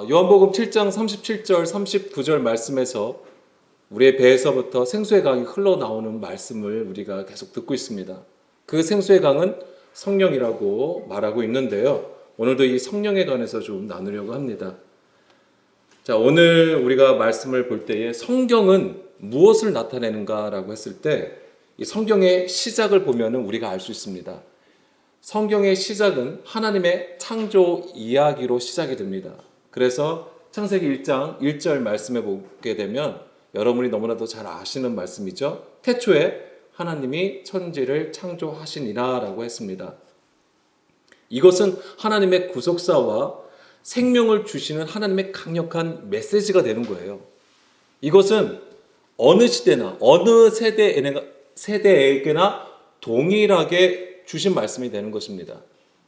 요한복음 7장 37절 39절 말씀에서 우리의 배에서부터 생수의 강이 흘러나오는 말씀을 우리가 계속 듣고 있습니다. 그 생수의 강은 성령이라고 말하고 있는데요. 오늘도 이 성령에 관해서 좀 나누려고 합니다. 자, 오늘 우리가 말씀을 볼 때에 성경은 무엇을 나타내는가라고 했을 때 이 성경의 시작을 보면 우리가 알 수 있습니다. 성경의 시작은 하나님의 창조 이야기로 시작이 됩니다. 그래서 창세기 1장 1절 말씀에 보게 되면 여러분이 너무나도 잘 아시는 말씀이죠. 태초에 하나님이 천지를 창조하시니라 라고 했습니다. 이것은 하나님의 구속사와 생명을 주시는 하나님의 강력한 메시지가 되는 거예요. 이것은 어느 시대나 어느 세대에게나 동일하게 주신 말씀이 되는 것입니다.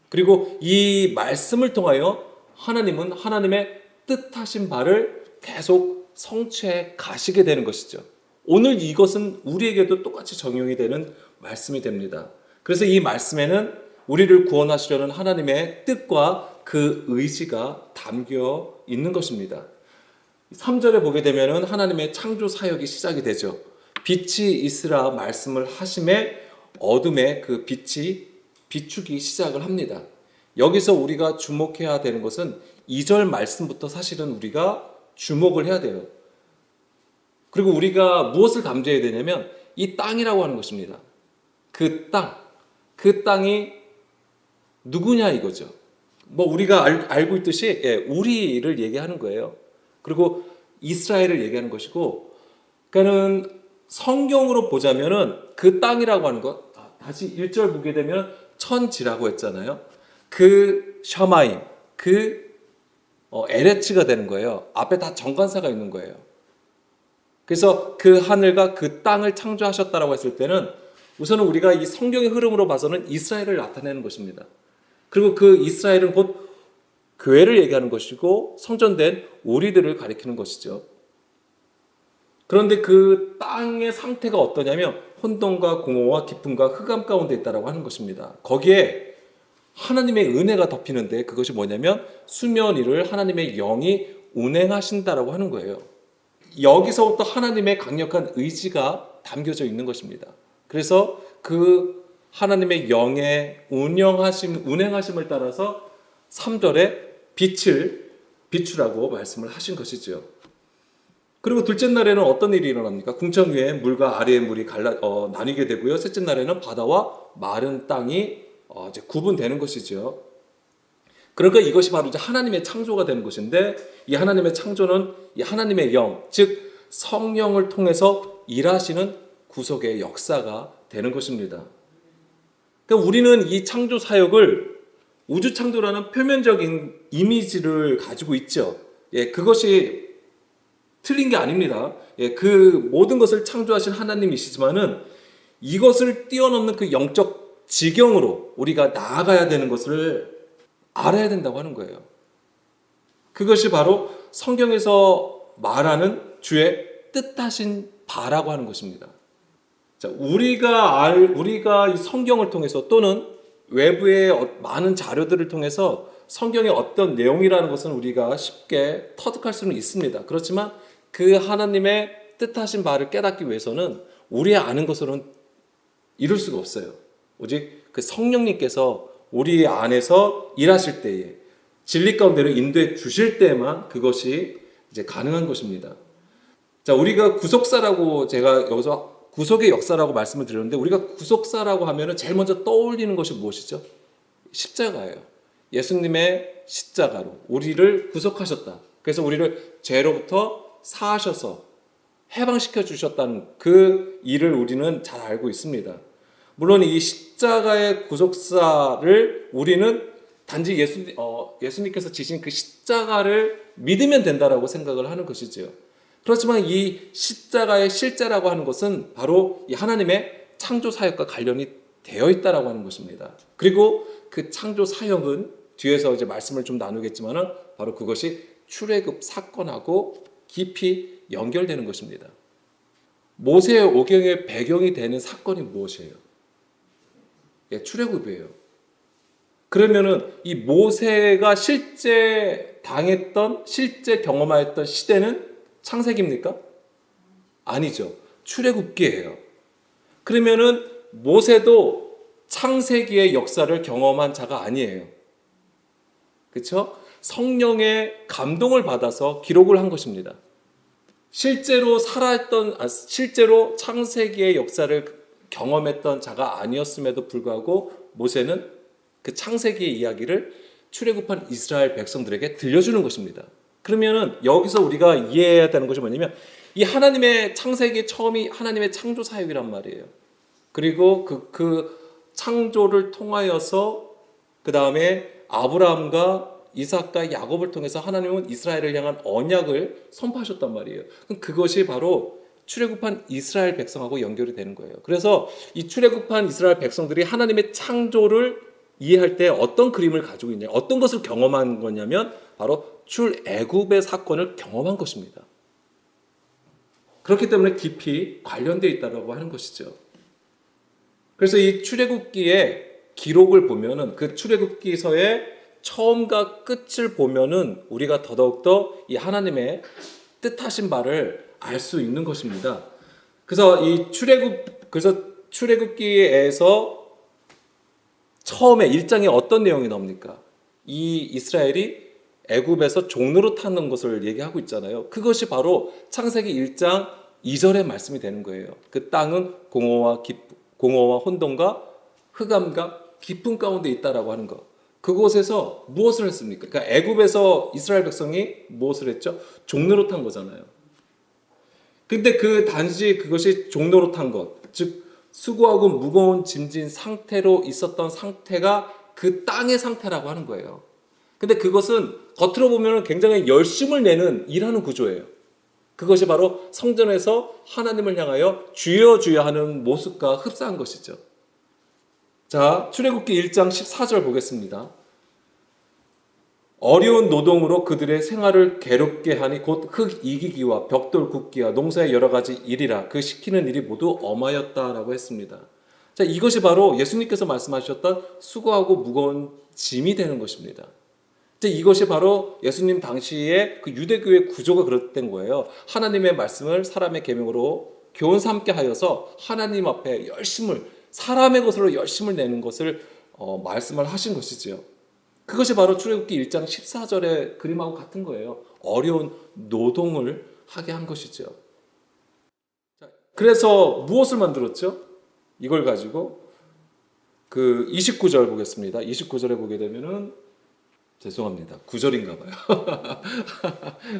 그리고 이 말씀을 통하여 하나님은 하나님의 뜻하신 바를 계속 성취해 가시게 되는 것이죠. 오늘 이것은 우리에게도 똑같이 적용이 되는 말씀이 됩니다. 그래서 이 말씀에는 우리를 구원하시려는 하나님의 뜻과 그 의지가 담겨 있는 것입니다. 3절에 보게 되면 하나님의 창조 사역이 시작이 되죠. 빛이 있으라 말씀을 하심에 어둠에 그 빛이 비추기 시작을 합니다. 여기서 우리가 주목해야 되는 것은 2절 말씀부터 사실은 우리가 주목을 해야 돼요. 그리고 우리가 무엇을 감지해야 되냐면 이 땅이라고 하는 것입니다. 그 땅이 누구냐 이거죠. 뭐 우리가 알고 있듯이 우리를 얘기하는 거예요. 그리고 이스라엘을 얘기하는 것이고, 그러니까는 성경으로 보자면은 그 땅이라고 하는 것, 다시 1절 보게 되면 천지라고 했잖아요. 그 샤마임, 에레츠가 되는 거예요. 앞에 다 정관사가 있는 거예요. 그래서 그 하늘과 그 땅을 창조하셨다라고 했을 때는 우선은 우리가 이 성경의 흐름으로 봐서는 이스라엘을 나타내는 것입니다. 그리고 그 이스라엘은 곧 교회를 얘기하는 것이고 성전된 우리들을 가리키는 것이죠. 그런데 그 땅의 상태가 어떠냐면 혼돈과 공허와 기쁨과 흑암 가운데 있다라고 하는 것입니다. 거기에 하나님의 은혜가 덮이는데 그것이 뭐냐면 수면 위를 하나님의 영이 운행하신다라고 하는 거예요. 여기서부터 하나님의 강력한 의지가 담겨져 있는 것입니다. 그래서 그 하나님의 영의 운행하심을 따라서 3절에 빛을 비추라고 말씀을 하신 것이죠. 그리고 둘째 날에는 어떤 일이 일어납니까? 궁창 위에 물과 아래의 물이 나뉘게 되고요. 셋째 날에는 바다와 마른 땅이 이제 구분되는 것이죠. 그러니까 이것이 바로 이제 하나님의 창조가 되는 것인데, 이 하나님의 창조는 이 하나님의 영, 즉 성령을 통해서 일하시는 구속의 역사가 되는 것입니다. 그러니까 우리는 이 창조 사역을 우주 창조라는 표면적인 이미지를 가지고 있죠. 그것이 틀린 게 아닙니다. 그 모든 것을 창조하신 하나님이시지만은 이것을 뛰어넘는 그 영적 지경으로 우리가 나아가야 되는 것을 알아야 된다고 하는 거예요. 그것이 바로 성경에서 말하는 주의 뜻하신 바라고 하는 것입니다. 자, 우리가 이 성경을 통해서 또는 외부의 많은 자료들을 통해서 성경의 어떤 내용이라는 것은 우리가 쉽게 터득할 수는 있습니다. 그렇지만 그 하나님의 뜻하신 바를 깨닫기 위해서는 우리의 아는 것으로는 이룰 수가 없어요. 오직 그 성령님께서 우리 안에서 일하실 때에 진리 가운데로 인도해 주실 때만 그것이 이제 가능한 것입니다. 자, 우리가 구속사라고 제가 여기서 구속의 역사라고 말씀을 드렸는데, 우리가 구속사라고 하면은 제일 먼저 떠올리는 것이 무엇이죠? 십자가예요. 예수님의 십자가로 우리를 구속하셨다. 그래서 우리를 죄로부터 사하셔서 해방시켜 주셨다는 그 일을 우리는 잘 알고 있습니다. 물론 이 십자가의 구속사를 우리는 단지 예수님께서 지신 그 십자가를 믿으면 된다라고 생각을 하는 것이지요. 그렇지만 이 십자가의 실제라고 하는 것은 바로 이 하나님의 창조 사역과 관련이 되어 있다라고 하는 것입니다. 그리고 그 창조 사역은 뒤에서 이제 말씀을 좀 나누겠지만은 바로 그것이 출애굽 사건하고 깊이 연결되는 것입니다. 모세의 오경의 배경이 되는 사건이 무엇이에요? 출애굽이에요. 그러면은 이 모세가 실제 당했던, 실제 경험하였던 시대는 창세기입니까? 아니죠. 출애굽기예요. 그러면은 모세도 창세기의 역사를 경험한 자가 아니에요. 그렇죠? 성령의 감동을 받아서 기록을 한 것입니다. 실제로 실제로 창세기의 역사를 경험했던 자가 아니었음에도 불구하고 모세는 그 창세기의 이야기를 출애굽한 이스라엘 백성들에게 들려주는 것입니다. 그러면은 여기서 우리가 이해해야 되는 것이 뭐냐면 이 하나님의 창세기 처음이 하나님의 창조 사역이란 말이에요. 그리고 그 창조를 통하여서 그 다음에 아브라함과 이삭과 야곱을 통해서 하나님은 이스라엘을 향한 언약을 선포하셨단 말이에요. 그럼 그것이 바로 출애굽한 이스라엘 백성하고 연결이 되는 거예요. 그래서 이 출애굽한 이스라엘 백성들이 하나님의 창조를 이해할 때 어떤 그림을 가지고 있냐, 어떤 것을 경험한 거냐면 바로 출애굽의 사건을 경험한 것입니다. 그렇기 때문에 깊이 관련되어 있다고 하는 것이죠. 그래서 이 출애굽기의 기록을 보면은 그 출애굽기서의 처음과 끝을 보면은 우리가 더더욱더 이 하나님의 뜻하신 바를 알 수 있는 것입니다. 그래서 출애굽기에서 처음에 1장에 어떤 내용이 나옵니까? 이 이스라엘이 애굽에서 종로로 타는 것을 얘기하고 있잖아요. 그것이 바로 창세기 1장 2절의 말씀이 되는 거예요. 그 땅은 공허와 혼돈과 흑암과 깊은 가운데 있다라고 하는 것. 그곳에서 무엇을 했습니까? 그러니까 애굽에서 이스라엘 백성이 무엇을 했죠? 종로로 탄 거잖아요. 근데 단지 그것이 종로로 탄 것, 즉 수고하고 무거운 짐진 상태로 있었던 상태가 그 땅의 상태라고 하는 거예요. 근데 그것은 겉으로 보면 굉장히 열심을 내는 일하는 구조예요. 그것이 바로 성전에서 하나님을 향하여 주여 주여 하는 모습과 흡사한 것이죠. 자, 출애굽기 1장 14절 보겠습니다. 어려운 노동으로 그들의 생활을 괴롭게 하니 곧 흙 이기기와 벽돌 굽기와 농사의 여러 가지 일이라 그 시키는 일이 모두 엄하였다라고 했습니다. 자, 이것이 바로 예수님께서 말씀하셨던 수고하고 무거운 짐이 되는 것입니다. 이것이 바로 예수님 당시에 그 유대교의 구조가 그랬던 거예요. 하나님의 말씀을 사람의 계명으로 교훈 삼게 하여서 하나님 앞에 사람의 것으로 열심을 내는 것을 말씀을 하신 것이지요. 그것이 바로 출애굽기 1장 14절의 그림하고 같은 거예요. 어려운 노동을 하게 한 것이죠. 그래서 무엇을 만들었죠? 이걸 가지고 그 29절 보겠습니다. 29절에 보게 되면은 죄송합니다. 9절인가 봐요.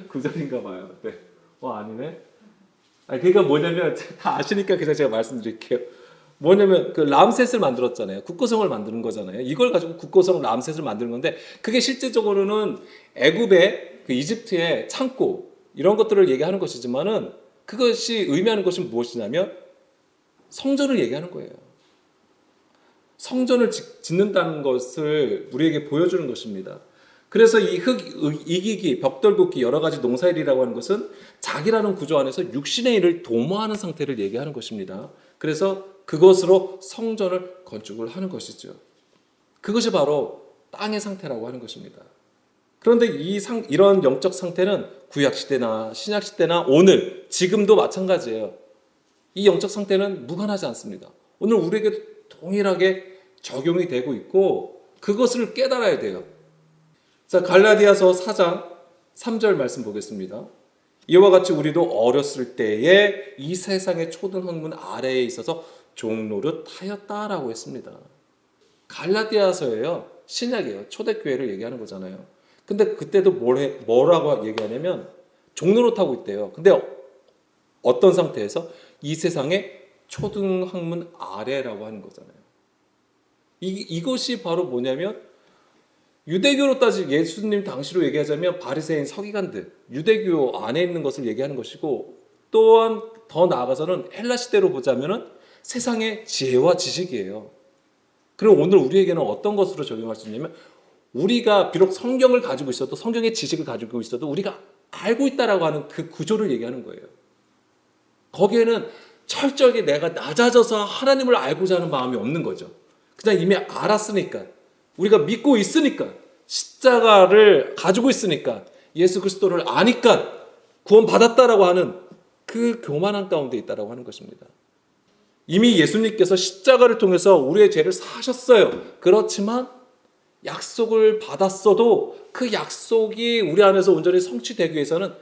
9절인가 봐요. 네. 아니네. 그러니까 뭐냐면 다 아시니까 그냥 제가 말씀드릴게요. 뭐냐면 그 람셋을 만들었잖아요. 국고성을 만드는 거잖아요. 이걸 가지고 국고성 람셋을 만드는 건데 그게 실제적으로는 애굽의 그 이집트의 창고 이런 것들을 얘기하는 것이지만은 그것이 의미하는 것은 무엇이냐면 성전을 얘기하는 거예요. 성전을 짓는다는 것을 우리에게 보여주는 것입니다. 그래서 이 흙 이기기, 벽돌 굽기 여러 가지 농사일이라고 하는 것은 자기라는 구조 안에서 육신의 일을 도모하는 상태를 얘기하는 것입니다. 그래서 그것으로 성전을 건축을 하는 것이죠. 그것이 바로 땅의 상태라고 하는 것입니다. 그런데 이런 영적 상태는 구약 시대나 신약 시대나 오늘 지금도 마찬가지예요. 이 영적 상태는 무관하지 않습니다. 오늘 우리에게 동일하게 적용이 되고 있고 그것을 깨달아야 돼요. 자, 갈라디아서 4장 3절 말씀 보겠습니다. 이와 같이 우리도 어렸을 때에 이 세상의 초등학문 아래에 있어서 종노릇 하였다라고 했습니다. 갈라디아서예요. 신약이에요. 초대교회를 얘기하는 거잖아요. 근데 그때도 뭐라고 얘기하냐면 종노릇 하고 있대요. 근데 어떤 상태에서? 이 세상의 초등학문 아래라고 하는 거잖아요. 이것이 바로 뭐냐면 유대교로 예수님 당시로 얘기하자면 바리새인 서기관들, 유대교 안에 있는 것을 얘기하는 것이고 또한 더 나아가서는 헬라 시대로 보자면은 세상의 지혜와 지식이에요. 그럼 오늘 우리에게는 어떤 것으로 적용할 수 있냐면 우리가 비록 성경을 가지고 있어도 성경의 지식을 가지고 있어도 우리가 알고 있다라고 하는 그 구조를 얘기하는 거예요. 거기에는 철저하게 내가 낮아져서 하나님을 알고자 하는 마음이 없는 거죠. 그냥 이미 알았으니까 우리가 믿고 있으니까, 십자가를 가지고 있으니까, 예수 그리스도를 아니까 구원받았다라고 하는 그 교만한 가운데 있다라고 하는 것입니다. 이미 예수님께서 십자가를 통해서 우리의 죄를 사하셨어요. 그렇지만 약속을 받았어도 그 약속이 우리 안에서 온전히 성취되기 위해서는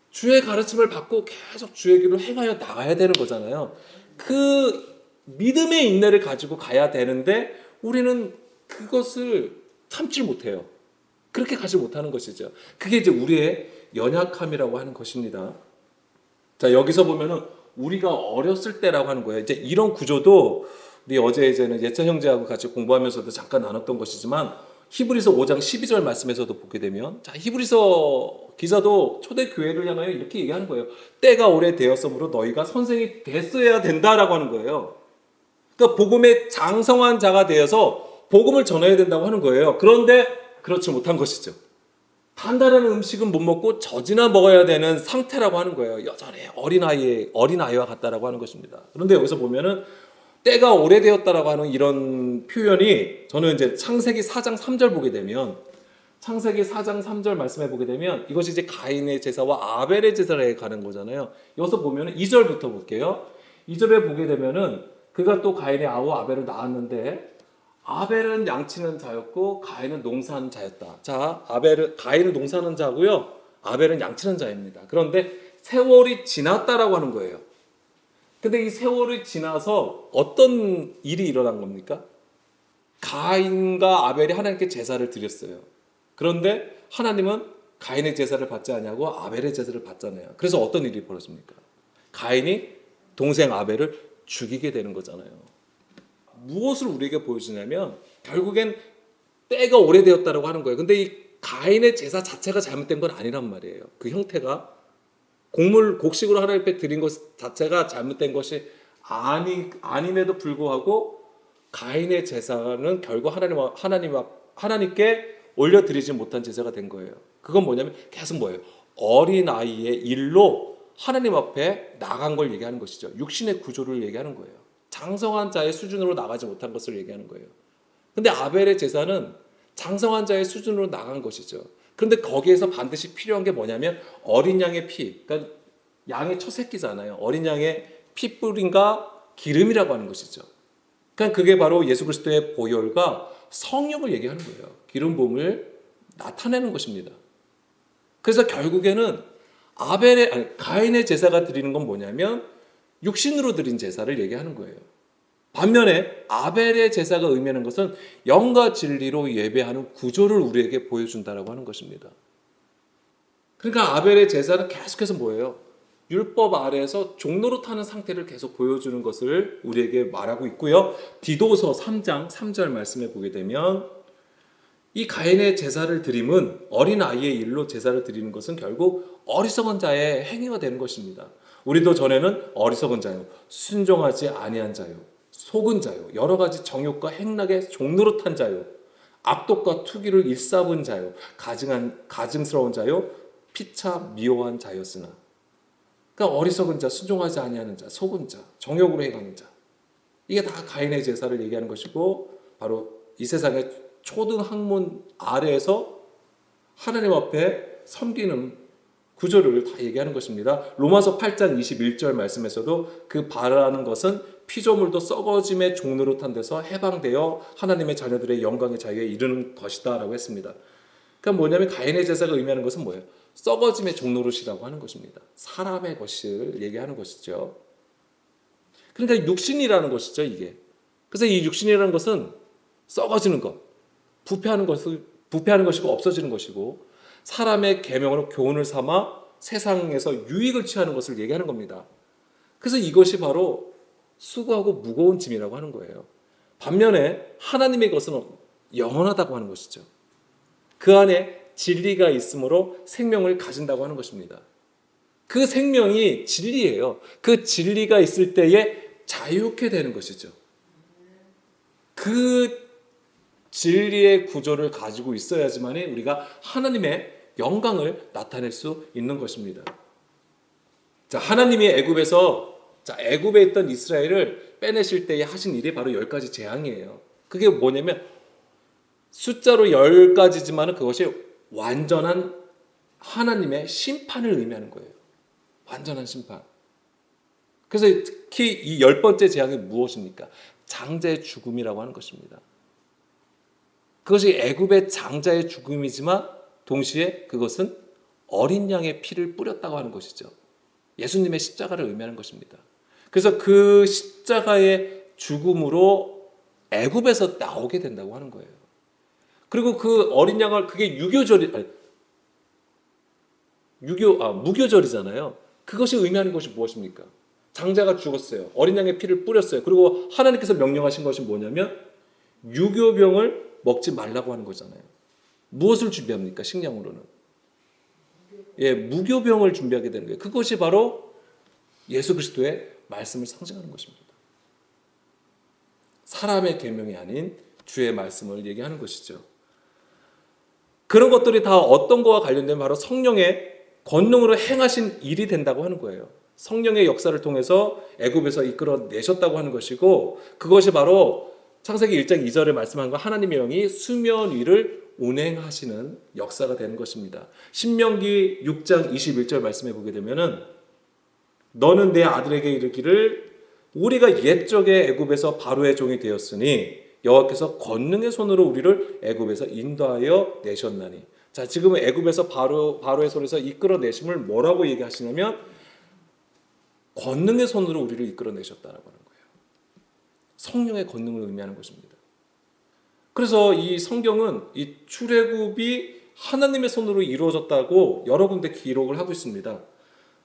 주의 가르침을 받고 계속 주의 길을 행하여 나가야 되는 거잖아요. 그 믿음의 인내를 가지고 가야 되는데 우리는 그것을 참지 못해요. 그렇게 가지 못하는 것이죠. 그게 이제 우리의 연약함이라고 하는 것입니다. 자, 여기서 보면은 우리가 어렸을 때라고 하는 거예요. 이제 이런 구조도 우리 어제 이제는 예찬 형제하고 같이 공부하면서도 잠깐 나눴던 것이지만 히브리서 5장 12절 말씀에서도 보게 되면, 자, 히브리서 기자도 초대 교회를 향하여 이렇게 얘기하는 거예요. 때가 오래되었으므로 너희가 선생이 됐어야 된다라고 하는 거예요. 그러니까 복음의 장성한 자가 되어서 복음을 전해야 된다고 하는 거예요. 그런데 그렇지 못한 것이죠. 단단한 음식은 못 먹고 젖이나 먹어야 되는 상태라고 하는 거예요. 여전히 어린아이와 같다라고 하는 것입니다. 그런데 여기서 보면은 때가 오래되었다라고 하는 이런 표현이, 저는 이제 창세기 4장 3절 보게 되면, 창세기 4장 3절 말씀해 보게 되면 이것이 이제 가인의 제사와 아벨의 제사에 가는 거잖아요. 여기서 보면은 2절부터 볼게요. 2절에 보게 되면은 그가 또 가인의 아우 아벨을 낳았는데 아벨은 양치는 자였고 가인은 농사하는 자였다. 자, 가인은 농사하는 자고요. 아벨은 양치는 자입니다. 그런데 세월이 지났다라고 하는 거예요. 근데 이 세월이 지나서 어떤 일이 일어난 겁니까? 가인과 아벨이 하나님께 제사를 드렸어요. 그런데 하나님은 가인의 제사를 받지 않냐고 아벨의 제사를 받잖아요. 그래서 어떤 일이 벌어집니까? 가인이 동생 아벨을 죽이게 되는 거잖아요. 무엇을 우리에게 보여주냐면 결국엔 때가 오래되었다라고 하는 거예요. 근데 이 가인의 제사 자체가 잘못된 건 아니란 말이에요. 그 형태가 곡식으로 하나님 앞에 드린 것 자체가 잘못된 것이 아님에도 불구하고 가인의 제사는 결국 하나님께 올려드리지 못한 제사가 된 거예요. 그건 뭐냐면 계속 뭐예요? 어린아이의 일로 하나님 앞에 나간 걸 얘기하는 것이죠. 육신의 구조를 얘기하는 거예요. 장성한 자의 수준으로 나가지 못한 것을 얘기하는 거예요. 근데 아벨의 제사는 장성한 자의 수준으로 나간 것이죠. 그런데 거기에서 반드시 필요한 게 뭐냐면 어린 양의 피, 그러니까 양의 첫 새끼잖아요. 어린 양의 피뿌림과 기름이라고 하는 것이죠. 그러니까 그게 바로 예수 그리스도의 보혈과 성령을 얘기하는 거예요. 기름 부음을 나타내는 것입니다. 그래서 결국에는 가인의 제사가 드리는 건 뭐냐면 육신으로 드린 제사를 얘기하는 거예요. 반면에 아벨의 제사가 의미하는 것은 영과 진리로 예배하는 구조를 우리에게 보여준다라고 하는 것입니다. 그러니까 아벨의 제사는 계속해서 뭐예요? 율법 아래에서 종로로 타는 상태를 계속 보여주는 것을 우리에게 말하고 있고요. 디도서 3장 3절 말씀에 보게 되면 이 가인의 제사를 드림은 어린아이의 일로 제사를 드리는 것은 결국 어리석은 자의 행위가 되는 것입니다. 우리도 전에는 어리석은 자요, 순종하지 아니한 자요, 속은 자요, 여러 가지 정욕과 행락에 종로로 탄 자요, 악독과 투기를 일삼은 자요, 가증스러운 자요, 피차 미워한 자였으나, 그러니까 어리석은 자, 순종하지 아니하는 자, 속은 자, 정욕으로 행하는 자, 이게 다 가인의 제사를 얘기하는 것이고 바로 이 세상의 초등 학문 아래에서 하나님 앞에 섬기는 구조를 다 얘기하는 것입니다. 로마서 8장 21절 말씀에서도 그 바라는 것은 피조물도 썩어짐의 종로로 탄 데서 해방되어 하나님의 자녀들의 영광의 자유에 이르는 것이다 라고 했습니다. 그러니까 뭐냐면 가인의 제사가 의미하는 것은 뭐예요? 썩어짐의 종로릇이라고 하는 것입니다. 사람의 것을 얘기하는 것이죠. 그러니까 육신이라는 것이죠, 이게. 그래서 이 육신이라는 것은 썩어지는 것, 부패하는 것이고 없어지는 것이고 사람의 계명으로 교훈을 삼아 세상에서 유익을 취하는 것을 얘기하는 겁니다. 그래서 이것이 바로 수고하고 무거운 짐이라고 하는 거예요. 반면에 하나님의 것은 영원하다고 하는 것이죠. 그 안에 진리가 있으므로 생명을 가진다고 하는 것입니다. 그 생명이 진리예요. 그 진리가 있을 때에 자유케 되는 것이죠. 그 진리의 구조를 가지고 있어야지만 우리가 하나님의 영광을 나타낼 수 있는 것입니다. 자, 하나님이 애굽에 있던 이스라엘을 빼내실 때에 하신 일이 바로 10가지 재앙이에요. 그게 뭐냐면 숫자로 10가지지만 그것이 완전한 하나님의 심판을 의미하는 거예요. 완전한 심판. 그래서 특히 이 10번째 재앙이 무엇입니까? 장자의 죽음이라고 하는 것입니다. 그것이 애굽의 장자의 죽음이지만 동시에 그것은 어린 양의 피를 뿌렸다고 하는 것이죠. 예수님의 십자가를 의미하는 것입니다. 그래서 그 십자가의 죽음으로 애굽에서 나오게 된다고 하는 거예요. 그리고 그 어린 양을 그게 무교절이잖아요. 그것이 의미하는 것이 무엇입니까? 장자가 죽었어요. 어린 양의 피를 뿌렸어요. 그리고 하나님께서 명령하신 것이 뭐냐면 유교병을 먹지 말라고 하는 거잖아요. 무엇을 준비합니까? 식량으로는. 무교병을 준비하게 되는 거예요. 그것이 바로 예수 그리스도의 말씀을 상징하는 것입니다. 사람의 계명이 아닌 주의 말씀을 얘기하는 것이죠. 그런 것들이 다 어떤 거와 관련된 바로 성령의 권능으로 행하신 일이 된다고 하는 거예요. 성령의 역사를 통해서 애굽에서 이끌어내셨다고 하는 것이고 그것이 바로 창세기 1장 2절에 말씀한 것 하나님의 영이 수면 위를 운행하시는 역사가 되는 것입니다. 신명기 6장 21절 말씀해 보게 되면은 너는 내 아들에게 이르기를 우리가 옛적에 애굽에서 바로의 종이 되었으니 여호와께서 권능의 손으로 우리를 애굽에서 인도하여 내셨나니. 자, 지금 애굽에서 바로의 손에서 이끌어내심을 뭐라고 얘기하시냐면 권능의 손으로 우리를 이끌어내셨다라고 하는 거예요. 성령의 권능을 의미하는 것입니다. 그래서 이 성경은 이 출애굽이 하나님의 손으로 이루어졌다고 여러 군데 기록을 하고 있습니다.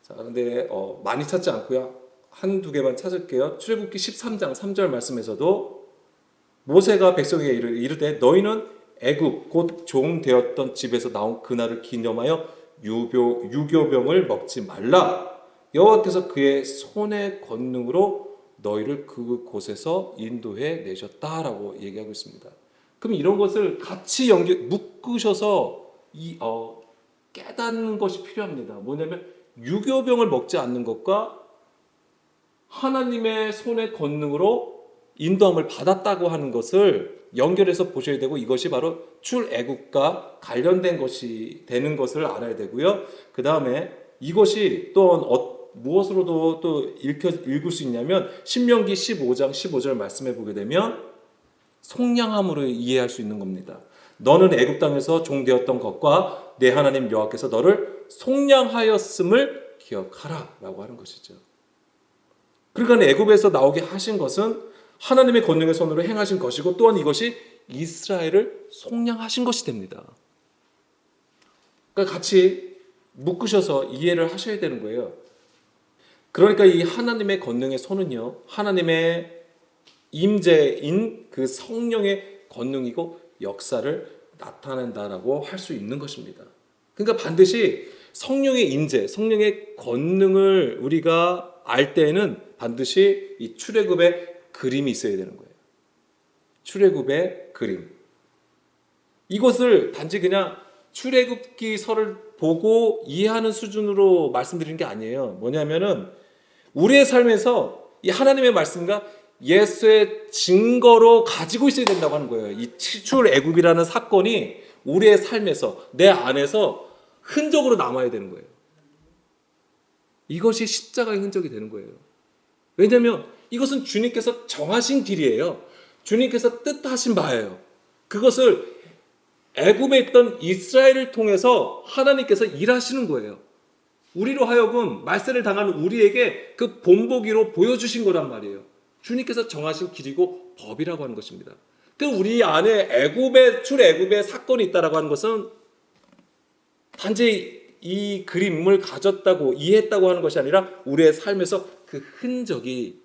자, 근데 많이 찾지 않고요. 한두 개만 찾을게요. 출애굽기 13장 3절 말씀에서도 모세가 백성에게 이르되 너희는 애굽 곧 종 되었던 집에서 나온 그날을 기념하여 유교병을 먹지 말라. 여호와께서 그의 손의 권능으로 너희를 그곳에서 인도해 내셨다라고 얘기하고 있습니다. 그럼 이런 것을 같이 묶으셔서 깨닫는 것이 필요합니다. 뭐냐면 유교병을 먹지 않는 것과 하나님의 손의 권능으로 인도함을 받았다고 하는 것을 연결해서 보셔야 되고 이것이 바로 출애굽과 관련된 것이 되는 것을 알아야 되고요. 그 다음에 이것이 또 무엇으로도 또 읽을 수 있냐면 신명기 15장 15절 말씀해 보게 되면 속량함으로 이해할 수 있는 겁니다. 너는 애굽 땅에서 종되었던 것과 내 하나님 여호와께서 너를 속량하였음을 기억하라 라고 하는 것이죠. 그러니까 애굽에서 나오게 하신 것은 하나님의 권능의 손으로 행하신 것이고 또한 이것이 이스라엘을 속량하신 것이 됩니다. 그러니까 같이 묶으셔서 이해를 하셔야 되는 거예요. 그러니까 이 하나님의 권능의 손은요, 하나님의 임재인 그 성령의 권능이고 역사를 나타낸다라고 할 수 있는 것입니다. 그러니까 반드시 성령의 임재, 성령의 권능을 우리가 알 때에는 반드시 이 출애굽의 그림이 있어야 되는 거예요. 출애굽의 그림. 이것을 단지 그냥 출애굽기서를 보고 이해하는 수준으로 말씀드리는 게 아니에요. 뭐냐면은 우리의 삶에서 이 하나님의 말씀과 예수의 증거로 가지고 있어야 된다고 하는 거예요. 이 출애굽이라는 사건이 우리의 삶에서 내 안에서 흔적으로 남아야 되는 거예요. 이것이 십자가의 흔적이 되는 거예요. 왜냐하면 이것은 주님께서 정하신 길이에요. 주님께서 뜻하신 바예요. 그것을 애굽에 있던 이스라엘을 통해서 하나님께서 일하시는 거예요. 우리로 하여금 말세를 당하는 우리에게 그 본보기로 보여주신 거란 말이에요. 주님께서 정하신 길이고 법이라고 하는 것입니다. 그 우리 안에 출애굽의 사건이 있다라고 하는 것은 단지 이 그림을 가졌다고 이해했다고 하는 것이 아니라 우리의 삶에서 그 흔적이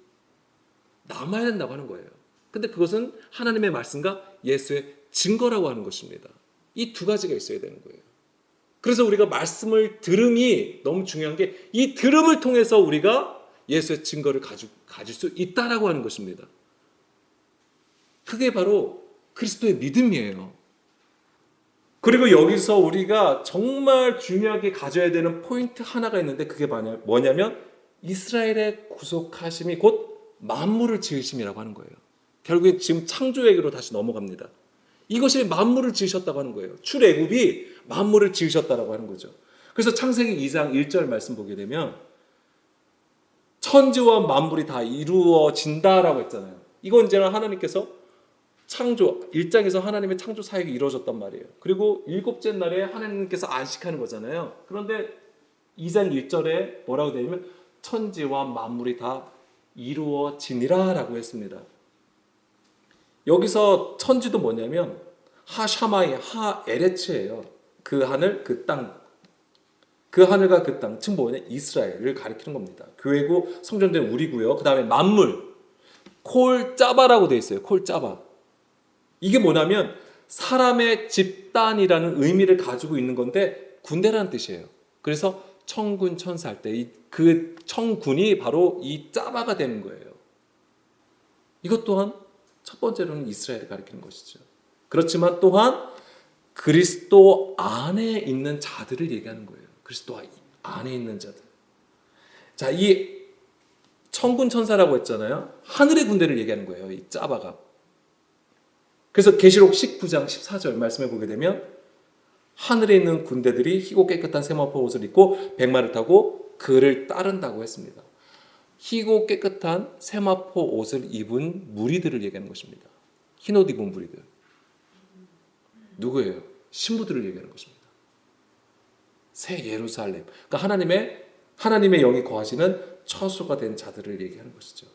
남아야 된다고 하는 거예요. 근데 그것은 하나님의 말씀과 예수의 증거라고 하는 것입니다. 이 두 가지가 있어야 되는 거예요. 그래서 우리가 말씀을 들음이 너무 중요한 게 이 들음을 통해서 우리가 예수의 증거를 가질 수 있다라고 하는 것입니다. 그게 바로 그리스도의 믿음이에요. 그리고 여기서 우리가 정말 중요하게 가져야 되는 포인트 하나가 있는데 그게 뭐냐면 이스라엘의 구속하심이 곧 만물을 지으심이라고 하는 거예요. 결국에 지금 창조얘기로 다시 넘어갑니다. 이것이 만물을 지으셨다고 하는 거예요. 출애굽이 만물을 지으셨다라고 하는 거죠. 그래서 창세기 2장 1절 말씀 보게 되면 천지와 만물이 다 이루어진다라고 했잖아요. 이건 이제는 하나님께서 창조, 1장에서 하나님의 창조 사역이 이루어졌단 말이에요. 그리고 일곱째 날에 하나님께서 안식하는 거잖아요. 그런데 2장 1절에 뭐라고 되어 있냐면 천지와 만물이 다 이루어지니라 라고 했습니다. 여기서 천지도 뭐냐면 하샤마이 하에레츠예요. 그 하늘 그 땅, 그 하늘과 그 땅, 즉 뭐냐 이스라엘을 가리키는 겁니다. 교회고 성전된 우리고요. 그 다음에 만물 콜짜바라고 되어 있어요. 콜짜바. 이게 뭐냐면 사람의 집단이라는 의미를 가지고 있는 건데 군대라는 뜻이에요. 그래서 청군 천사 할 때 그 청군이 바로 이 짜바가 되는 거예요. 이것 또한 첫 번째로는 이스라엘을 가리키는 것이죠. 그렇지만 또한 그리스도 안에 있는 자들을 얘기하는 거예요. 그리스도 안에 있는 자들. 자, 이 천군 천사라고 했잖아요. 하늘의 군대를 얘기하는 거예요. 이 짜바가. 그래서 계시록 19장 14절 말씀해 보게 되면 하늘에 있는 군대들이 희고 깨끗한 세마포 옷을 입고 백마를 타고 그를 따른다고 했습니다. 희고 깨끗한 세마포 옷을 입은 무리들을 얘기하는 것입니다. 흰 옷 입은 무리들. 누구예요? 신부들을 얘기하는 것입니다. 새 예루살렘. 그러니까 하나님의 영이 거하시는 처소가 된 자들을 얘기하는 것이죠.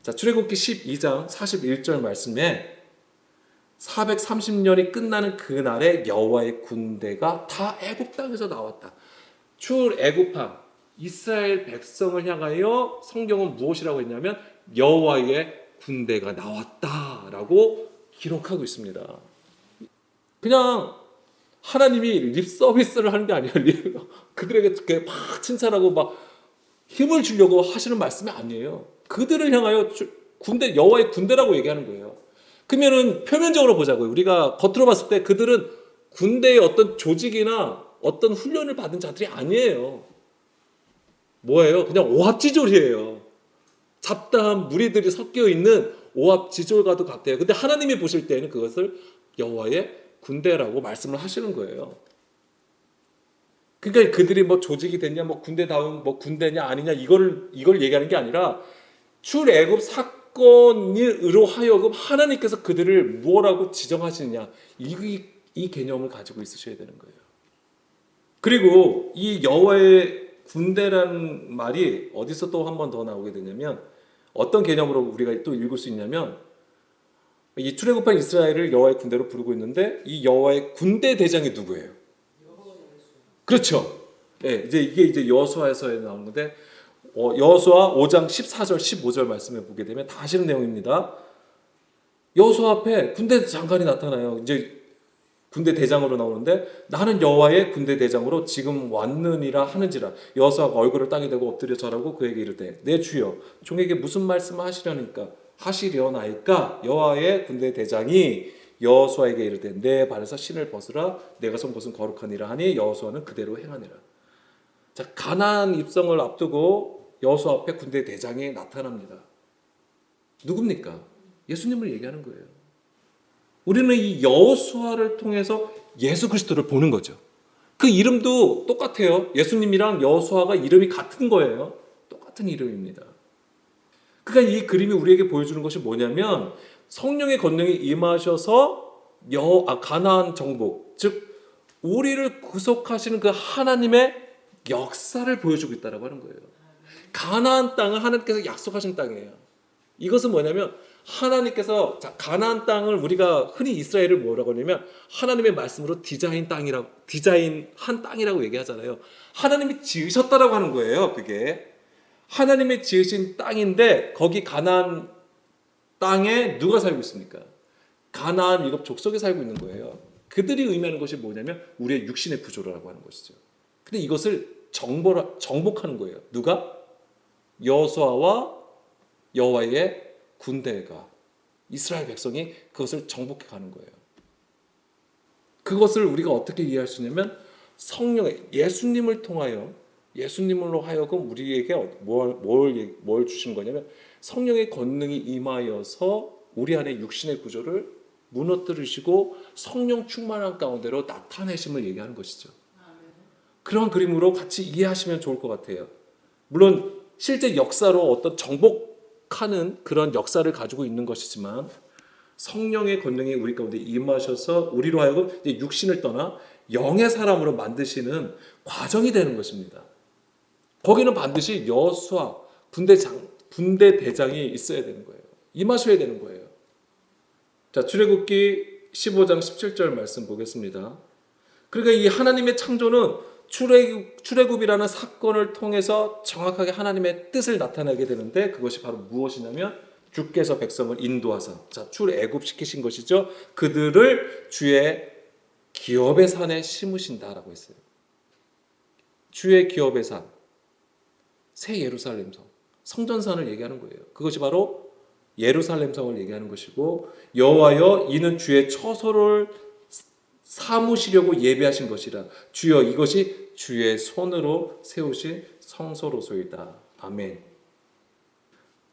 자, 출애굽기 12장 41절 말씀에 430년이 끝나는 그날에 여호와의 군대가 다 애굽 땅에서 나왔다. 출애굽한 이스라엘 백성을 향하여 성경은 무엇이라고 했냐면 여호와의 군대가 나왔다라고 기록하고 있습니다. 그냥 하나님이 립 서비스를 하는 게 아니에요. 그들에게 막 칭찬하고 막 힘을 주려고 하시는 말씀이 아니에요. 그들을 향하여 군대, 여호와의 군대라고 얘기하는 거예요. 그러면은 표면적으로 보자고요. 우리가 겉으로 봤을 때 그들은 군대의 어떤 조직이나 어떤 훈련을 받은 자들이 아니에요. 뭐예요? 그냥 오합지졸이에요. 잡다한 무리들이 섞여 있는 오합지졸과도 같아요. 근데 하나님이 보실 때는 그것을 여호와의 군대라고 말씀을 하시는 거예요. 그러니까 그들이 뭐 조직이 됐냐, 뭐 군대다운 뭐 군대냐 아니냐 이걸 얘기하는 게 아니라 출애굽 사건으로 하여금 하나님께서 그들을 무엇라고 지정하시느냐 이 개념을 가지고 있으셔야 되는 거예요. 그리고 이 여호와의 군대라는 말이 어디서 또 한 번 더 나오게 되냐면 어떤 개념으로 우리가 또 읽을 수 있냐면 이 출애굽한 이스라엘을 여호와의 군대로 부르고 있는데 이 여호와의 군대 대장이 누구예요? 그렇죠. 네, 이게 여호수아에서 나오는 건데 여호수아 5장 14절 15절 말씀해 보게 되면 다 아시는 내용입니다. 여호수아 앞에 군대 장관이 나타나요. 이제 군대 대장으로 나오는데 나는 여호와의 군대 대장으로 지금 왔느니라 하는지라. 여호수아가 얼굴을 땅에 대고 엎드려 절하고 그에게 이르되 내 주여 종에게 무슨 말씀을 하시려나이까. 여호와의 군대 대장이 여호수아에게 이르되 내 발에서 신을 벗으라. 내가 선 곳은 거룩하니라 하니 여호수아는 그대로 행하니라. 자, 가나안 입성을 앞두고 여호수아 앞에 군대 대장이 나타납니다. 누굽니까? 예수님을 얘기하는 거예요. 우리는 이 여호수아를 통해서 예수 그리스도를 보는 거죠. 그 이름도 똑같아요. 예수님이랑 여호수아가 이름이 같은 거예요. 똑같은 이름입니다. 그러니까 이 그림이 우리에게 보여주는 것이 뭐냐면 성령의 권능이 임하셔서 가나안 정복, 즉 우리를 구속하시는 그 하나님의 역사를 보여주고 있다고 하는 거예요. 가나안 땅은 하나님께서 약속하신 땅이에요. 이것은 뭐냐면 하나님께서 가나안 땅을 우리가 흔히 이스라엘을 뭐라고 하냐면 하나님의 말씀으로 디자인한 땅이라고 얘기하잖아요. 하나님이 지으셨다라고 하는 거예요. 그게 하나님이 지으신 땅인데 거기 가나안 땅에 누가 살고 있습니까? 가나안 일곱 족속이 살고 있는 거예요. 그들이 의미하는 것이 뭐냐면 우리의 육신의 구조라고 하는 것이죠. 근데 이것을 정복하는 거예요. 누가? 여호수아와 여호와의 군대가 이스라엘 백성이 그것을 정복해 가는 거예요. 그것을 우리가 어떻게 이해할 수 있냐면 성령의 예수님을 통하여 예수님으로 하여금 우리에게 뭘 주신 거냐면 성령의 권능이 임하여서 우리 안에 육신의 구조를 무너뜨리시고 성령 충만한 가운데로 나타내심을 얘기하는 것이죠. 그런 그림으로 같이 이해하시면 좋을 것 같아요. 물론 실제 역사로 어떤 정복하는 그런 역사를 가지고 있는 것이지만 성령의 권능이 우리 가운데 임하셔서 우리로 하여금 이제 육신을 떠나 영의 사람으로 만드시는 과정이 되는 것입니다. 거기는 반드시 여호수아 분대 대장이 있어야 되는 거예요. 임하셔야 되는 거예요. 자, 출애굽기 15장 17절 말씀 보겠습니다. 그러니까 이 하나님의 창조는 출애굽이라는 사건을 통해서 정확하게 하나님의 뜻을 나타내게 되는데 그것이 바로 무엇이냐면 주께서 백성을 인도하사 출애굽시키신 것이죠. 그들을 주의 기업의 산에 심으신다라고 했어요. 주의 기업의 산, 새 예루살렘 성, 성전산을 얘기하는 거예요. 그것이 바로 예루살렘 성을 얘기하는 것이고 여호와여 이는 주의 처소를 삼으시려고 예배하신 것이라 주여 이것이 주의 손으로 세우신 성소로소이다. 아멘.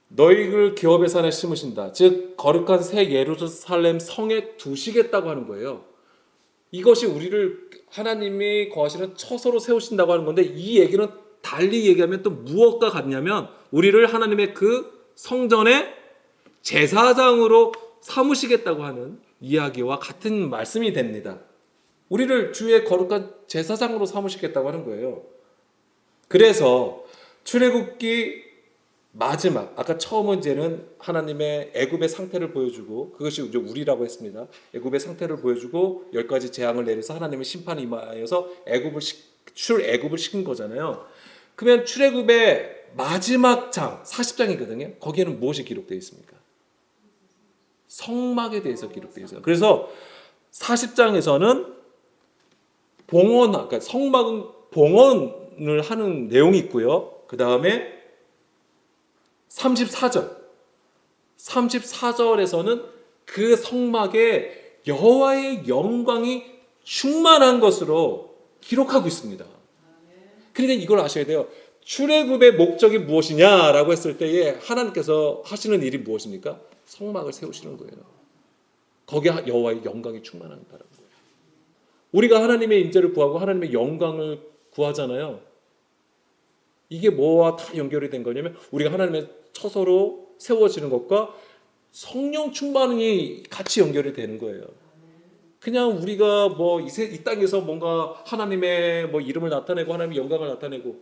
너희를 기업의 산에 심으신다. 즉 거룩한 새 예루살렘 성에 두시겠다고 하는 거예요. 이것이 우리를 하나님이 거하시는 처소로 세우신다고 하는 건데 이 얘기는 달리 얘기하면 또 무엇과 같냐면 우리를 하나님의 그 성전의 제사장으로 삼으시겠다고 하는 이야기와 같은 말씀이 됩니다. 우리를 주의 거룩한 제사장으로 삼으시겠다고 하는 거예요. 그래서 출애굽기 마지막 아까 처음 문제는 하나님의 애굽의 상태를 보여주고 그것이 이제 우리라고 했습니다. 애굽의 상태를 보여주고 10가지 재앙을 내려서 하나님의 심판이 임하여서 출애굽을 시킨 거잖아요. 그러면 출애굽의 마지막 장 40장이거든요. 거기에는 무엇이 기록되어 있습니까? 성막에 대해서 기록되어 있어요. 그래서 40장에서는 그러니까 성막은 봉헌을 하는 내용이 있고요. 그 다음에 34절에서는 그 성막에 여호와의 영광이 충만한 것으로 기록하고 있습니다. 그러니까 이걸 아셔야 돼요. 출애굽의 목적이 무엇이냐라고 했을 때에 하나님께서 하시는 일이 무엇입니까? 성막을 세우시는 거예요. 거기에 여호와의 영광이 충만한다는 거예요. 우리가 하나님의 임재를 구하고 하나님의 영광을 구하잖아요. 이게 뭐와 다 연결이 된 거냐면 우리가 하나님의 처소로 세워지는 것과 성령 충만이 같이 연결이 되는 거예요. 그냥 우리가 이 땅에서 뭔가 하나님의 이름을 나타내고 하나님의 영광을 나타내고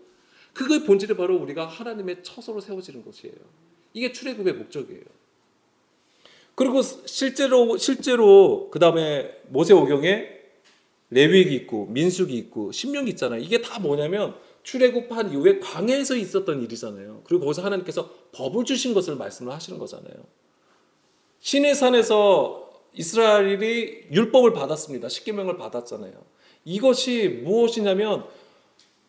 그거의 본질이 바로 우리가 하나님의 처소로 세워지는 것이에요. 이게 출애굽의 목적이에요. 그리고 실제로 그 다음에 모세오경에 레위기 있고 민수기 있고 신명기 있잖아요. 이게 다 뭐냐면 출애굽한 이후에 광야에서 있었던 일이잖아요. 그리고 거기서 하나님께서 법을 주신 것을 말씀을 하시는 거잖아요. 시내산에서 이스라엘이 율법을 받았습니다. 십계명을 받았잖아요. 이것이 무엇이냐면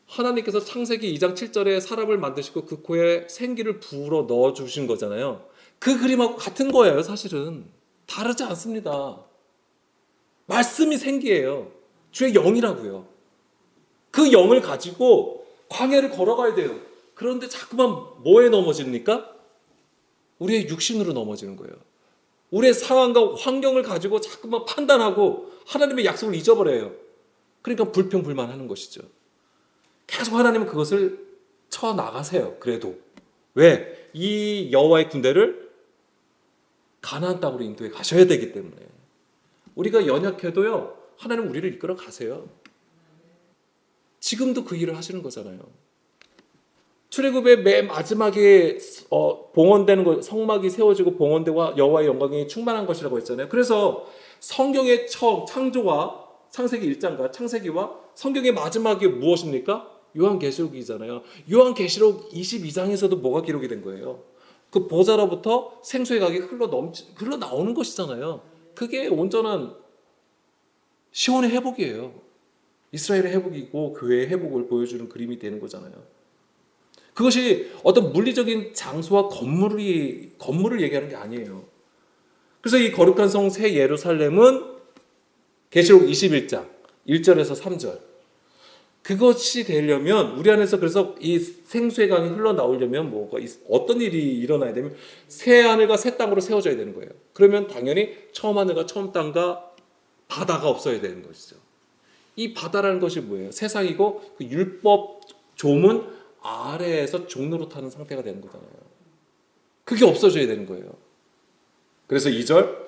하나님께서 창세기 2장 7절에 사람을 만드시고 그 코에 생기를 불어 넣어주신 거잖아요. 그 그림하고 같은 거예요. 사실은 다르지 않습니다. 말씀이 생기예요. 주의 영이라고요. 그 영을 가지고 광야를 걸어가야 돼요. 그런데 자꾸만 뭐에 넘어집니까? 우리의 육신으로 넘어지는 거예요. 우리의 상황과 환경을 가지고 자꾸만 판단하고 하나님의 약속을 잊어버려요. 그러니까 불평불만하는 것이죠. 계속 하나님은 그것을 쳐나가세요. 그래도 왜? 이 여호와의 군대를 가나안 땅으로 인도해 가셔야 되기 때문에. 우리가 연약해도요 하나님 우리를 이끌어 가세요. 지금도 그 일을 하시는 거잖아요. 출애굽의 맨 마지막에 봉헌되는 것, 성막이 세워지고 봉헌되고 여호와의 영광이 충만한 것이라고 했잖아요. 그래서 성경의 창조와 창세기 1장과 창세기와 성경의 마지막이 무엇입니까? 요한계시록이잖아요. 요한계시록 22장에서도 뭐가 기록이 된 거예요? 그 보좌로부터 생수의 강이 흘러나오는 것이잖아요. 그게 온전한 시온의 회복이에요. 이스라엘의 회복이고 교회의 회복을 보여주는 그림이 되는 거잖아요. 그것이 어떤 물리적인 장소와 건물을 얘기하는 게 아니에요. 그래서 이 거룩한 성 새 예루살렘은 계시록 21장 1절에서 3절 그것이 되려면 우리 안에서 그래서 이 생수의 강이 흘러나오려면 뭐가 어떤 일이 일어나야 되면 새 하늘과 새 땅으로 세워져야 되는 거예요. 그러면 당연히 처음 하늘과 처음 땅과 바다가 없어야 되는 것이죠. 이 바다라는 것이 뭐예요? 세상이고 그 율법 조문 아래에서 종로로 타는 상태가 되는 거잖아요. 그게 없어져야 되는 거예요. 그래서 2절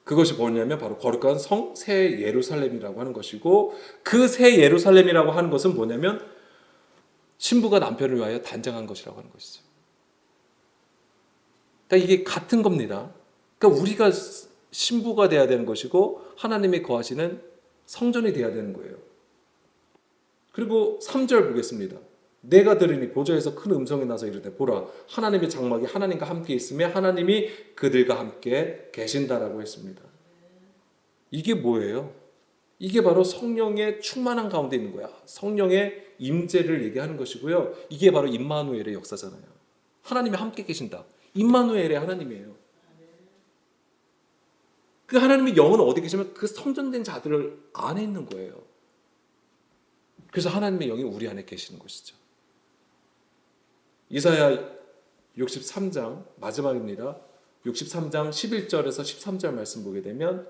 그것이 뭐냐면 바로 거룩한 성 새 예루살렘이라고 하는 것이고 그 새 예루살렘이라고 하는 것은 뭐냐면 신부가 남편을 위하여 단장한 것이라고 하는 것이죠. 그러니까 이게 같은 겁니다. 그러니까 우리가 신부가 돼야 되는 것이고 하나님이 거하시는 성전이 돼야 되는 거예요. 그리고 3절 보겠습니다. 내가 들으니 보좌에서 큰 음성이 나서 이르되 보라 하나님의 장막이 하나님과 함께 있으며 하나님이 그들과 함께 계신다라고 했습니다. 이게 뭐예요? 이게 바로 성령의 충만한 가운데 있는 거야. 성령의 임재를 얘기하는 것이고요. 이게 바로 임마누엘의 역사잖아요. 하나님이 함께 계신다. 임마누엘의 하나님이에요. 그 하나님의 영은 어디 계시면 그 성전된 자들 안에 있는 거예요. 그래서 하나님의 영이 우리 안에 계시는 것이죠. 이사야 63장 마지막입니다. 63장 11절에서 13절 말씀 보게 되면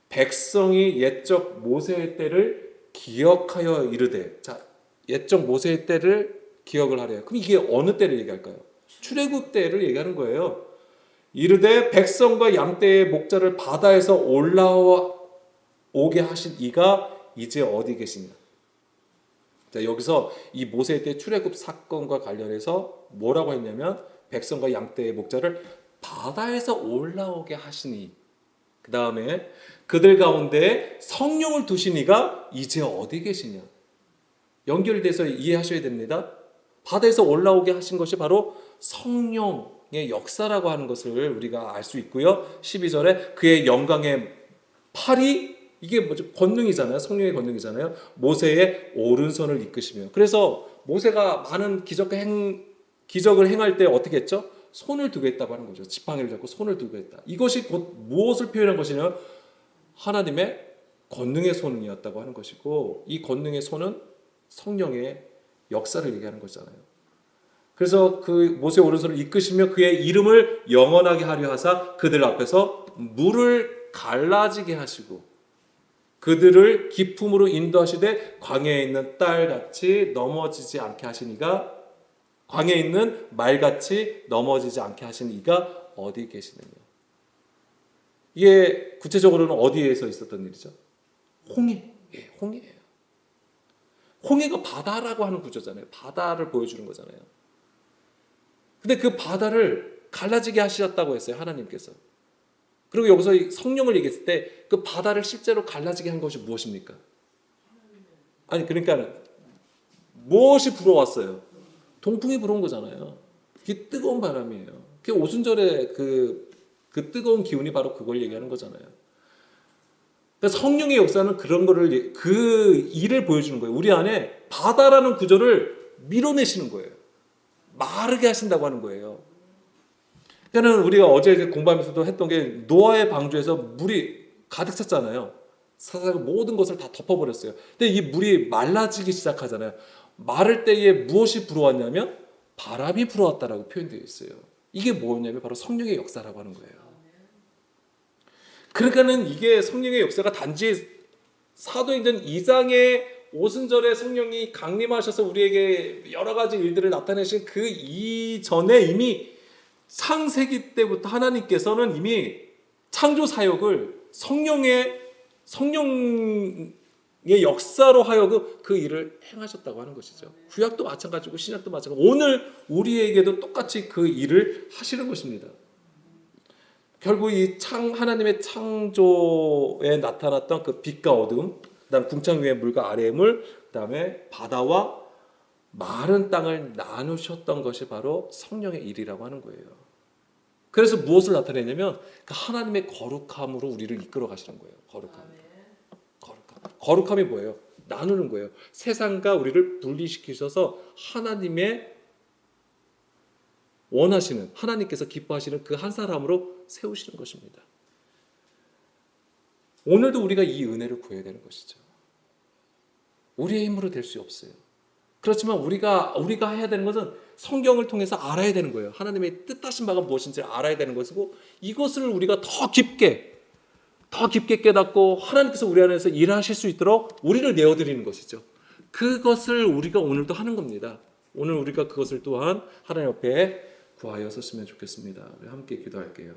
백성이 옛적 모세의 때를 기억하여 이르되 자 옛적 모세의 때를 기억을 하래요. 그럼 이게 어느 때를 얘기할까요? 출애굽 때를 얘기하는 거예요. 이르되 백성과 양떼의 목자를 바다에서 올라오게 하신 이가 이제 어디 계시냐. 자, 여기서 이 모세의 때 출애굽 사건과 관련해서 뭐라고 했냐면 백성과 양떼의 목자를 바다에서 올라오게 하시니 그 다음에 그들 가운데 성령을 두신 이가 이제 어디 계시냐. 연결돼서 이해하셔야 됩니다. 바다에서 올라오게 하신 것이 바로 성령의 역사라고 하는 것을 우리가 알 수 있고요. 12절에 그의 영광의 팔이 이게 뭐죠? 권능이잖아요. 성령의 권능이잖아요. 모세의 오른손을 이끄시며. 그래서 모세가 많은 기적을 행할 때 어떻게 했죠? 손을 두고 했다고 하는 거죠. 지팡이를 잡고 손을 두고 했다. 이것이 곧 무엇을 표현한 것이냐면 하나님의 권능의 손이었다고 하는 것이고 이 권능의 손은 성령의 역사를 얘기하는 거잖아요. 그래서 그 모세의 오른손을 이끄시며 그의 이름을 영원하게 하려 하사 그들 앞에서 물을 갈라지게 하시고 그들을 기품으로 인도하시되 광야에 있는 딸같이 넘어지지 않게 하시니가 광야에 있는 말같이 넘어지지 않게 하신 이가 어디 계시느냐. 이게 구체적으로는 어디에서 있었던 일이죠? 홍해. 예, 홍해예요. 홍해가 바다라고 하는 구조잖아요. 바다를 보여주는 거잖아요. 근데 그 바다를 갈라지게 하셨다고 했어요. 하나님께서. 그리고 여기서 성령을 얘기했을 때 그 바다를 실제로 갈라지게 한 것이 무엇입니까? 아니 그러니까 무엇이 불어왔어요? 동풍이 불어온 거잖아요. 그게 뜨거운 바람이에요. 그게 오순절에 그 뜨거운 기운이 바로 그걸 얘기하는 거잖아요. 그러니까 성령의 역사는 그런 거를 그 일을 보여주는 거예요. 우리 안에 바다라는 구조를 밀어내시는 거예요. 마르게 하신다고 하는 거예요. 그러니까 우리가 어제 공부하면서도 했던 게 노아의 방주에서 물이 가득 찼잖아요. 사사가 모든 것을 다 덮어버렸어요. 근데 이 물이 말라지기 시작하잖아요. 마를 때에 무엇이 불어왔냐면 바람이 불어왔다라고 표현되어 있어요. 이게 뭐냐면 바로 성령의 역사라고 하는 거예요. 그러니까는 이게 성령의 역사가 단지 사도행전 2장의 오순절에 성령이 강림하셔서 우리에게 여러 가지 일들을 나타내신 그 이전에 이미 창세기 때부터 하나님께서는 이미 창조 사역을 성령의 역사로 하여금 그 일을 행하셨다고 하는 것이죠. 구약도 마찬가지고 신약도 마찬가지고 오늘 우리에게도 똑같이 그 일을 하시는 것입니다. 결국 이 하나님의 창조에 나타났던 그 빛과 어둠, 그다음 궁창 위의 물과 아래의 물, 그다음에 바다와 마른 땅을 나누셨던 것이 바로 성령의 일이라고 하는 거예요. 그래서 무엇을 나타내냐면 그 하나님의 거룩함으로 우리를 이끌어 가시는 거예요. 거룩함이 뭐예요? 나누는 거예요. 세상과 우리를 분리시키셔서 하나님의 원하시는, 하나님께서 기뻐하시는 그 한 사람으로 세우시는 것입니다. 오늘도 우리가 이 은혜를 구해야 되는 것이죠. 우리의 힘으로 될 수 없어요. 그렇지만 우리가 해야 되는 것은 성경을 통해서 알아야 되는 거예요. 하나님의 뜻하신 바가 무엇인지 알아야 되는 것이고, 이것을 우리가 더 깊게 깨닫고 하나님께서 우리 안에서 일하실 수 있도록 우리를 내어드리는 것이죠. 그것을 우리가 오늘도 하는 겁니다. 오늘 우리가 그것을 또한 하나님 앞에 구하여 섰으면 좋겠습니다. 우리 함께 기도할게요.